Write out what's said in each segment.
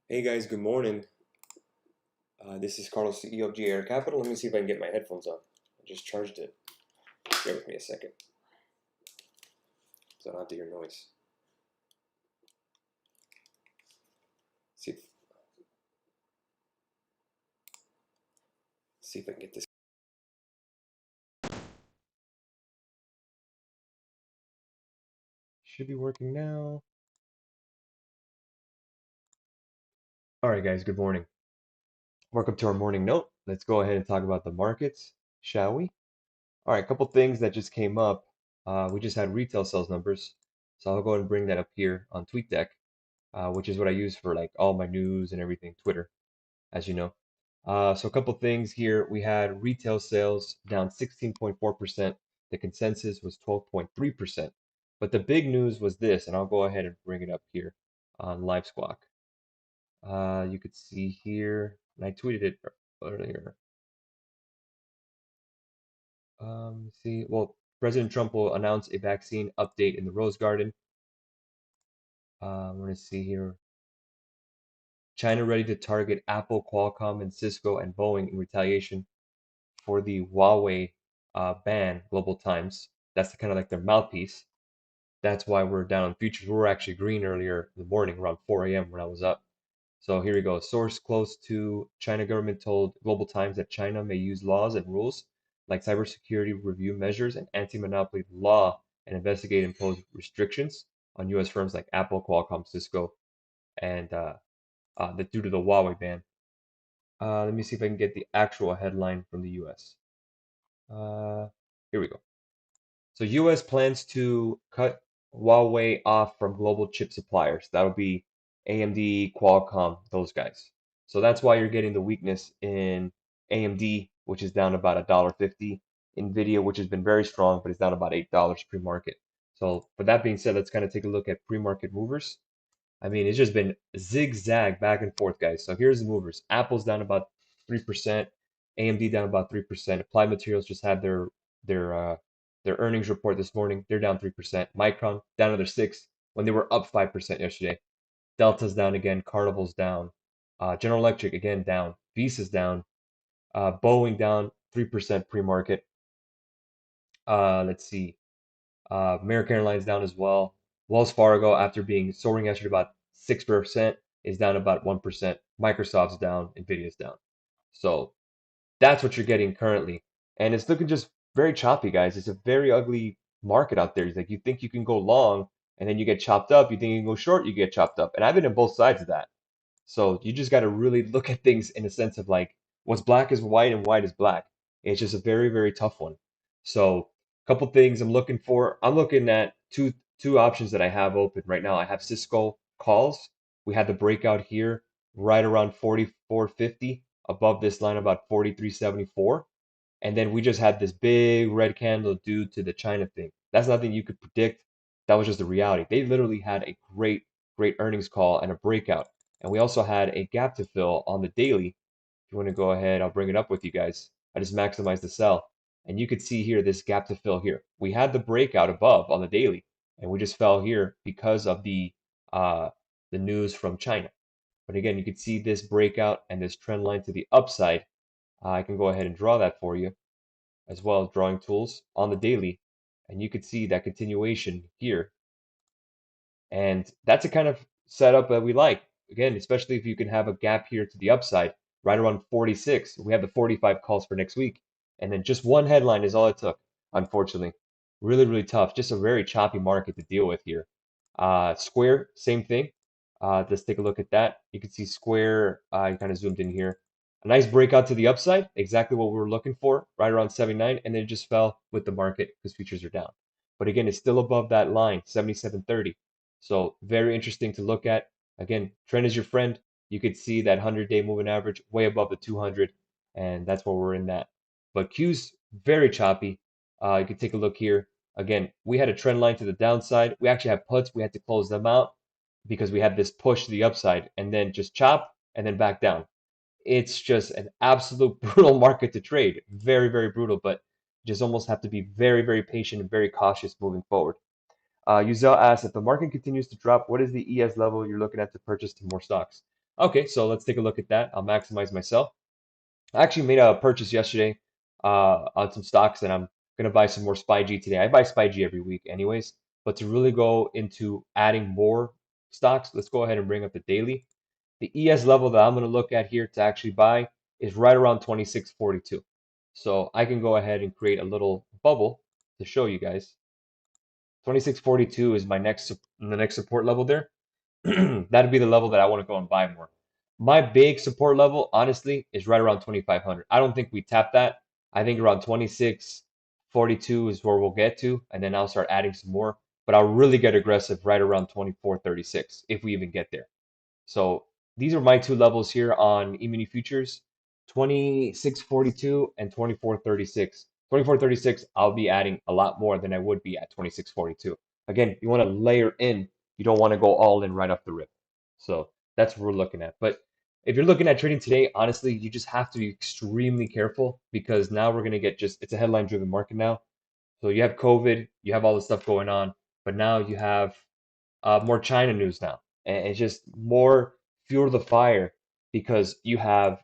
Hey guys, good morning. This is Carlos, CEO of GAR Capital. Let me see if I can get my headphones on. I just charged it. Bear with me a second, so I don't have to hear noise. See if I can get this. Should be working now. All right, guys. Good morning. Welcome to our morning note. Let's go ahead and talk about the markets, shall we? All right, a couple things that just came up. We just had retail sales numbers, so I'll go ahead and bring that up here on TweetDeck, which is what I use for like all my news and everything, Twitter, as you know. So a couple things here. We had retail sales down 16.4%. The consensus was 12.3%. But the big news was this, and I'll go ahead and bring it up here on Live Squawk. You could see here, and I tweeted it earlier. See, well, President Trump will announce a vaccine update in the Rose Garden. I'm going to see here. China ready to target Apple, Qualcomm, and Cisco and Boeing in retaliation for the Huawei ban, Global Times. That's kind of like their mouthpiece. That's why we're down on futures. We were actually green earlier in the morning, around 4 a.m. when I was up. So here we go. Source close to China government told Global Times that China may use laws and rules like cybersecurity review measures and anti-monopoly law and investigate and impose restrictions on U.S. firms like Apple, Qualcomm, Cisco, and due to the Huawei ban. Let me see if I can get the actual headline from the U.S. Uh, Here we go. So US plans to cut Huawei off from global chip suppliers. That'll be AMD, Qualcomm, those guys. So that's why you're getting the weakness in AMD, which is down about $1.50. Nvidia, which has been very strong, but is down about $8 pre-market. So, for that being said, let's kind of take a look at pre-market movers. I mean, it's just been zigzag back and forth, guys. So here's the movers. Apple's down about 3%, AMD down about 3%. Applied Materials just had their uh, their earnings report this morning. They're down 3%. Micron down another 6 when they were up 5% yesterday. Delta's down again. Carnival's down. General Electric again down. Visa's down. Boeing down 3% pre-market. Let's see. American Airlines down as well. Wells Fargo, after being soaring yesterday about 6%, is down about 1%. Microsoft's down, Nvidia's down. So that's what you're getting currently. And it's looking just very choppy, guys. It's a very ugly market out there. It's like you think you can go long and then you get chopped up. You think you can go short, you get chopped up. And I've been in both sides of that. So you just got to really look at things in a sense of like what's black is white and white is black. It's just a very, very tough one. So a couple things I'm looking for. I'm looking at two options that I have open right now. I have Cisco calls. We had the breakout here right around 44.50 above this line about 43.74. And then we just had this big red candle due to the China thing. That's nothing you could predict. That was just the reality. They literally had a great, great earnings call and a breakout. And we also had a gap to fill on the daily. If you want to go ahead, I'll bring it up with you guys. I just maximized the sell. And you could see here this gap to fill here. We had the breakout above on the daily, and we just fell here because of the news from China. But again, you could see this breakout and this trend line to the upside. I can go ahead and draw that for you as well as drawing tools on the daily. And you could see that continuation here. And that's a kind of setup that we like. Again, especially if you can have a gap here to the upside, right around 46. We have the 45 calls for next week. And then just one headline is all it took, unfortunately. Really, really tough. Just a very choppy market to deal with here. Square, same thing. Let's take a look at that. You can see Square, you kind of zoomed in here. A nice breakout to the upside, exactly what we were looking for, right around 79, and then it just fell with the market because futures are down. But again, it's still above that line, 77.30. So very interesting to look at. Again, trend is your friend. You could see that 100-day moving average way above the 200, and that's where we're in that. But Q's very choppy. You can take a look here. Again, we had a trend line to the downside. We actually have puts. We had to close them out because we had this push to the upside and then just chop and then back down. It's just an absolute brutal market to trade. Very, very brutal, but just almost have to be very, very patient and very cautious moving forward. Yuzel asks, if the market continues to drop, what is the ES level you're looking at to purchase to more stocks? Okay, so let's take a look at that. I'll maximize myself. I actually made a purchase yesterday on some stocks, and I'm gonna buy some more SpyG today. I buy SpyG every week, anyways. But to really go into adding more stocks, let's go ahead and bring up the daily. The ES level that I'm gonna look at here to actually buy is right around 26.42. So I can go ahead and create a little bubble to show you guys. 26.42 is my the next support level there. That'd be the level that I want to go and buy more. My big support level, honestly, is right around 2,500. I don't think we tap that. I think around 26.42 is where we'll get to, and then I'll start adding some more. But I'll really get aggressive right around 24.36 if we even get there. So these are my two levels here on E-mini futures, 26.42 and 24.36. 24.36, I'll be adding a lot more than I would be at 26.42. Again, you want to layer in, you don't want to go all in right off the rip. So that's what we're looking at. But if you're looking at trading today, honestly, you just have to be extremely careful because now we're going to get it's a headline driven market now. So you have COVID, you have all this stuff going on, but now you have more China news now, and it's just more fuel to the fire because you have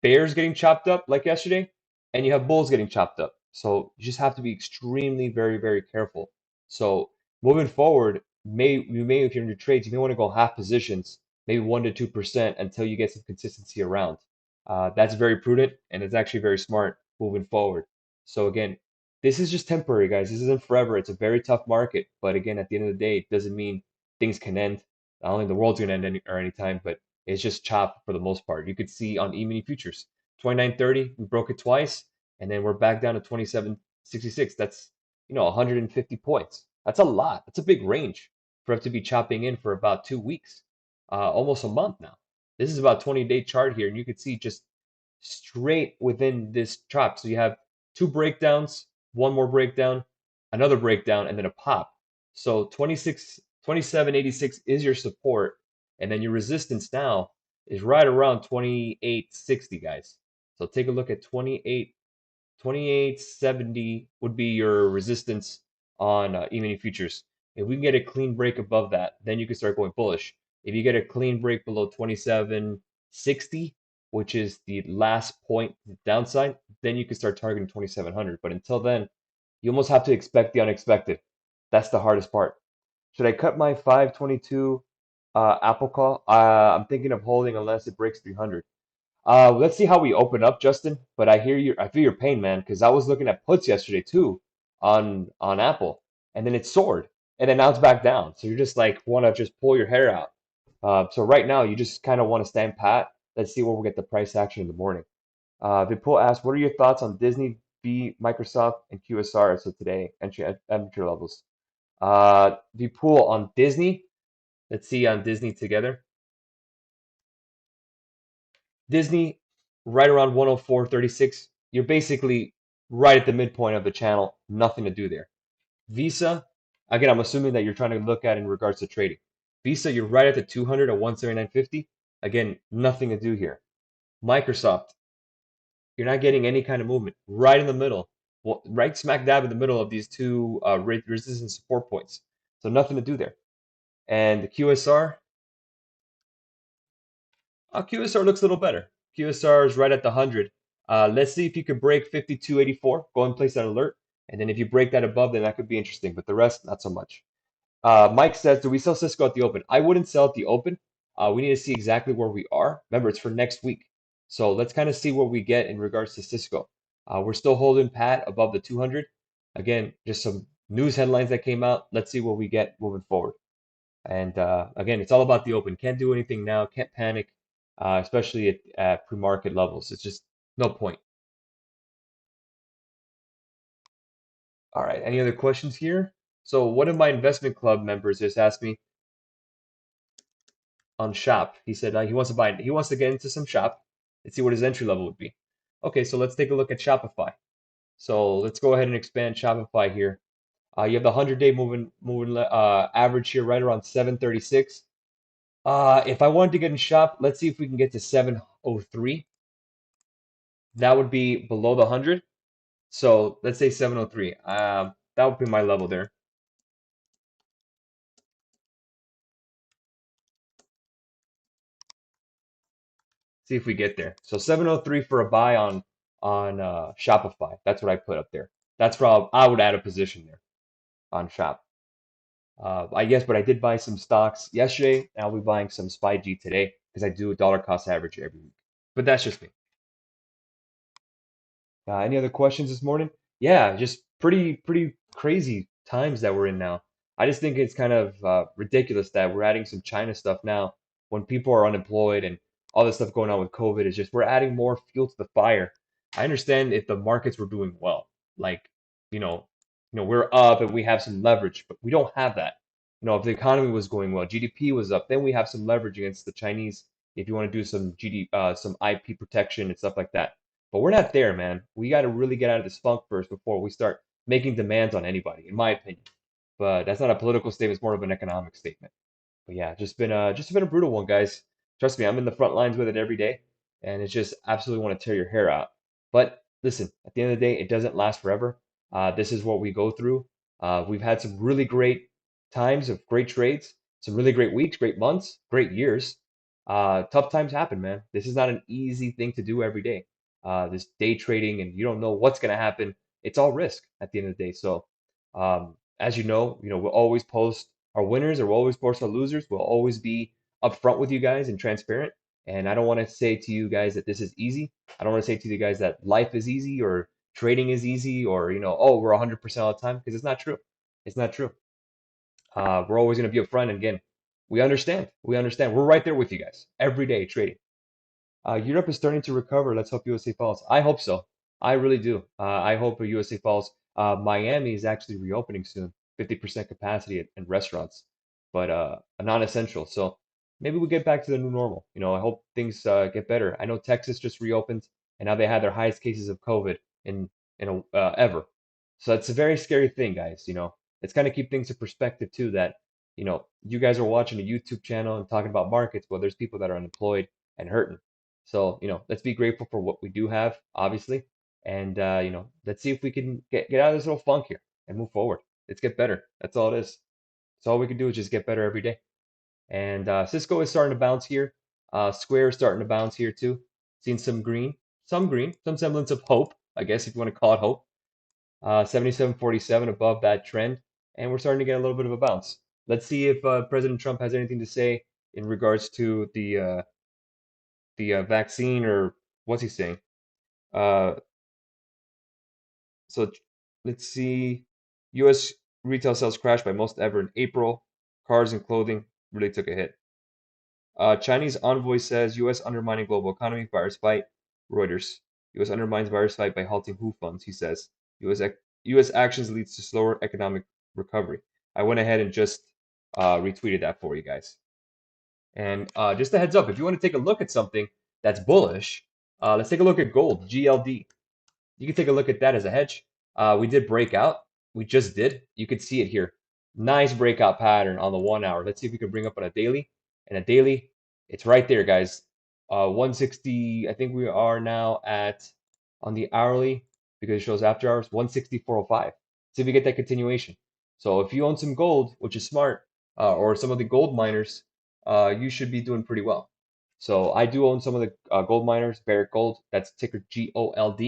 bears getting chopped up like yesterday, and you have bulls getting chopped up. So you just have to be extremely, very, very careful. So moving forward, if you're in your trades, you may want to go half positions, maybe 1 to 2% until you get some consistency around. That's very prudent and it's actually very smart moving forward. So again, this is just temporary, guys. This isn't forever. It's a very tough market, but again, at the end of the day, it doesn't mean things can end. I don't think the world's gonna end anytime, but it's just chop for the most part. You could see on E-mini futures, 29.30, we broke it twice, and then we're back down to 27.66. That's 150 points. That's a lot. That's a big range for it to be chopping in for about 2 weeks, almost a month now. This is about 20-day chart here, and you could see just straight within this chop. So you have two breakdowns, one more breakdown, another breakdown, and then a pop. So 27.86 is your support, and then your resistance now is right around 28.60, guys. So take a look at 28.70 would be your resistance on E-mini futures. If we can get a clean break above that, then you can start going bullish. If you get a clean break below 27.60, which is the last point downside, then you can start targeting 2700. But until then, you almost have to expect the unexpected. That's the hardest part. Should I cut my 522 Apple call? I'm thinking of holding unless it breaks 300. Let's see how we open up, Justin. But I feel your pain, man, because I was looking at puts yesterday too on Apple, and then it soared, and then now it's back down. So you're just like want to just pull your hair out. So right now you just kind of want to stand pat. Let's see where we'll get the price action in the morning. Vipul asks, what are your thoughts on Disney, Microsoft, and QSR as of today, entry levels? Vipul on Disney. Let's see on Disney together. Disney, right around 104.36. You're basically right at the midpoint of the channel. Nothing to do there. Visa, again, I'm assuming that you're trying to look at in regards to trading. Visa, you're right at the 200 at 179.50. Again, nothing to do here. Microsoft, you're not getting any kind of movement. Right in the middle, well, right smack dab in the middle of these two resistance support points. So nothing to do there. And the QSR, QSR looks a little better. QSR is right at the 100. Let's see if you can break 52.84. Go and place that alert. And then if you break that above, then that could be interesting. But the rest, not so much. Mike says, do we sell Cisco at the open? I wouldn't sell at the open. We need to see exactly where we are. Remember, it's for next week. So let's kind of see what we get in regards to Cisco. We're still holding pat above the 200. Again, just some news headlines that came out. Let's see what we get moving forward. And again, it's all about the open. Can't do anything now. Can't panic, especially at pre-market levels. It's just no point. All right. Any other questions here? So one of my investment club members just asked me on shop. He said he wants to buy. He wants to get into some shop. Let's see what his entry level would be. Okay, so let's take a look at Shopify. So let's go ahead and expand Shopify here. You have the 100-day moving average here right around 736. If I wanted to get in shop, let's see if we can get to 703. That would be below the 100. So let's say 703. That would be my level there. See if we get there. So 703 for a buy on Shopify. That's what I put up there. That's where I would add a position there on Shop. I guess, but I did buy some stocks yesterday, and I'll be buying some SPY-G today because I do a dollar cost average every week. But that's just me. Any other questions this morning? Yeah, just pretty crazy times that we're in now. I just think it's kind of ridiculous that we're adding some China stuff now when people are unemployed and all this stuff going on with COVID is just we're adding more fuel to the fire. I understand if the markets were doing well, like you know, we're up and we have some leverage, but we don't have that. If the economy was going well, GDP was up, then we have some leverage against the Chinese if you want to do some some IP protection and stuff like that. But we're not there, man. We got to really get out of this funk first before we start making demands on anybody, in my opinion. But that's not a political statement, it's more of an economic statement. But yeah, just been a brutal one, guys. Trust me, I'm in the front lines with it every day, and it's just absolutely want to tear your hair out. But listen, at the end of the day, it doesn't last forever. This is what we go through. We've had some really great times of great trades, some really great weeks, great months, great years. Tough times happen, man. This is not an easy thing to do every day. This day trading, and you don't know what's going to happen. It's all risk at the end of the day. So, as we'll always post our winners or we'll always post our losers. We'll always be upfront with you guys and transparent. And I don't want to say to you guys that this is easy. I don't want to say to you guys that life is easy or trading is easy or, oh, we're 100% all the time because it's not true. It's not true. We're always going to be upfront. And again, we understand. We understand. We're right there with you guys every day trading. Europe is starting to recover. Let's hope USA falls. I hope so. I really do. I hope USA falls. Miami is actually reopening soon, 50% capacity in restaurants, but non-essential. So maybe we get back to the new normal. I hope things get better. I know Texas just reopened, and now they had their highest cases of COVID ever. So it's a very scary thing, guys. It's kind of keep things in perspective too. That you guys are watching a YouTube channel and talking about markets, but there's people that are unemployed and hurting. So, let's be grateful for what we do have, obviously. And, let's see if we can get out of this little funk here and move forward. Let's get better. That's all it is. That's all we can do is just get better every day. And Cisco is starting to bounce here. Square is starting to bounce here too. Seen some green, some semblance of hope, I guess, if you want to call it hope. 77.47 above that trend. And we're starting to get a little bit of a bounce. Let's see if President Trump has anything to say in regards to the vaccine or what's he saying? Uh, so let's see. U.S. retail sales crashed by most ever in April. Cars and clothing really took a hit. Chinese envoy says U.S. undermining global economy, virus fight. Reuters. U.S. undermines virus fight by halting WHO funds, he says. U.S. actions leads to slower economic recovery. I went ahead and just retweeted that for you guys. And just a heads up, if you want to take a look at something that's bullish, let's take a look at gold, GLD. You can take a look at that as a hedge. We did break out. We just did. You can see it here. Nice breakout pattern on the 1 hour. Let's see if we can bring up on a daily. And a daily, it's right there, guys. 160, I think we are now at, on the hourly, because it shows after hours, 164.05. See if we get that continuation. So if you own some gold, which is smart, or some of the gold miners, you should be doing pretty well. So I do own some of the gold miners, Barrick Gold. That's ticker GOLD.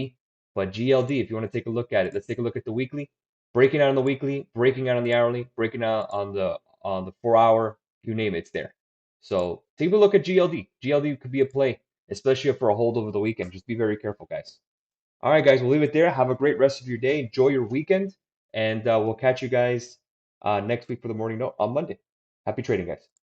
But GLD, if you want to take a look at it, let's take a look at the weekly. Breaking out on the weekly, breaking out on the hourly, breaking out on the 4 hour, you name it, it's there. So take a look at GLD. GLD could be a play, especially for a hold over the weekend. Just be very careful, guys. All right, guys, we'll leave it there. Have a great rest of your day. Enjoy your weekend, and we'll catch you guys next week for the morning note on Monday. Happy trading, guys.